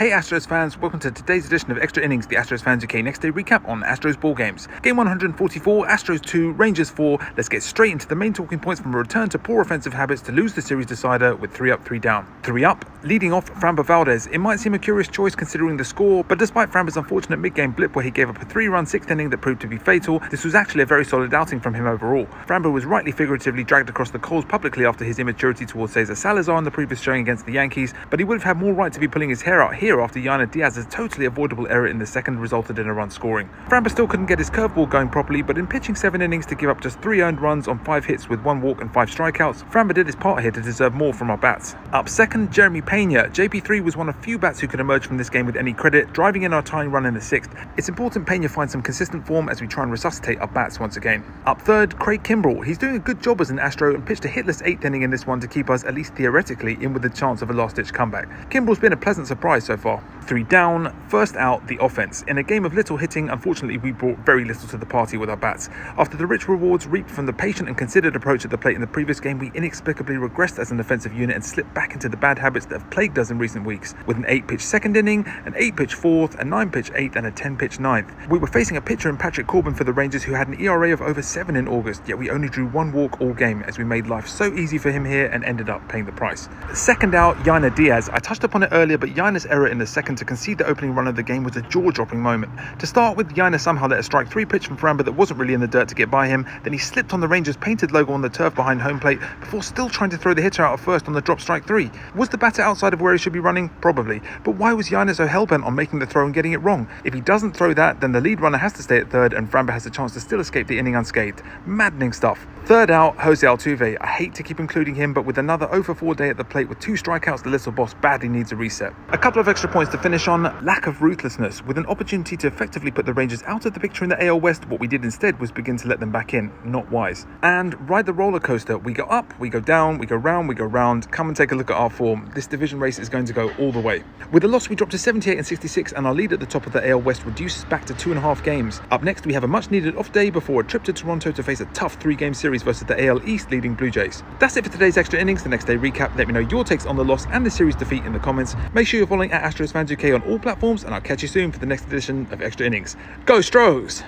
Hey Astros fans, welcome to today's edition of Extra Innings, the Astros Fans UK next day recap on Astros ball games. Game 144, Astros 2, Rangers 4. Let's get straight into the main talking points from a return to poor offensive habits to lose the series decider with 3 up, 3 down. 3 up, leading off Framber Valdez. It might seem a curious choice considering the score, but despite Framber's unfortunate mid-game blip where he gave up a 3-run 6th inning that proved to be fatal, this was actually a very solid outing from him overall. Framber was rightly figuratively dragged across the coals publicly after his immaturity towards Cesar Salazar in the previous showing against the Yankees, but he would have had more right to be pulling his hair out here after Yana Diaz's totally avoidable error in the second resulted in a run scoring. Framber still couldn't get his curveball going properly, but in pitching 7 innings to give up just 3 earned runs on 5 hits with 1 walk and 5 strikeouts, Framber did his part here to deserve more from our bats. Up second, Jeremy Pena. JP3 was one of few bats who could emerge from this game with any credit, driving in our tying run in the 6th. It's important Pena finds some consistent form as we try and resuscitate our bats once again. Up third, Craig Kimbrell. He's doing a good job as an Astro and pitched a hitless 8th inning in this one to keep us, at least theoretically, in with a chance of a last-ditch comeback. Kimbrell's been a pleasant surprise so far. 3 down, first out, the offense. In a game of little hitting, unfortunately we brought very little to the party with our bats. After the rich rewards reaped from the patient and considered approach at the plate in the previous game, we inexplicably regressed as an offensive unit and slipped back into the bad habits that have plagued us in recent weeks, with an 8-pitch 2nd inning, an 8-pitch 4th, a 9-pitch 8th and a 10-pitch 9th. We were facing a pitcher in Patrick Corbin for the Rangers who had an ERA of over 7 in August, yet we only drew 1 walk all game as we made life so easy for him here and ended up paying the price. Second out, Yana Diaz. I touched upon it earlier, but Yana's error in the second to concede the opening run of the game was a jaw-dropping moment. To start with, Yana somehow let a strike 3 pitch from Framber that wasn't really in the dirt to get by him, then he slipped on the Rangers' painted logo on the turf behind home plate before still trying to throw the hitter out of first on the drop strike 3. Was the batter outside of where he should be running? Probably. But why was Yana so hellbent on making the throw and getting it wrong? If he doesn't throw that, then the lead runner has to stay at third and Framber has a chance to still escape the inning unscathed. Maddening stuff. Third out, Jose Altuve. I hate to keep including him, but with another 0-for-4 day at the plate with 2 strikeouts, the little boss badly needs a reset. A couple of extra points to finish on. Lack of ruthlessness. With an opportunity to effectively put the Rangers out of the picture in the AL West, what we did instead was begin to let them back in. Not wise. And ride the roller coaster. We go up, we go down, we go round, we go round. Come and take a look at our form. This division race is going to go all the way. With the loss, we dropped to 78 and 66, and our lead at the top of the AL West reduces back to 2.5 games. Up next, we have a much-needed off day before a trip to Toronto to face a tough 3-game series versus the AL East leading Blue Jays. That's it for today's Extra Innings, the next day recap. Let me know your takes on the loss and the series defeat in the comments. Make sure you're following at AstrosFansUK on all platforms, and I'll catch you soon for the next edition of Extra Innings. Go Stros!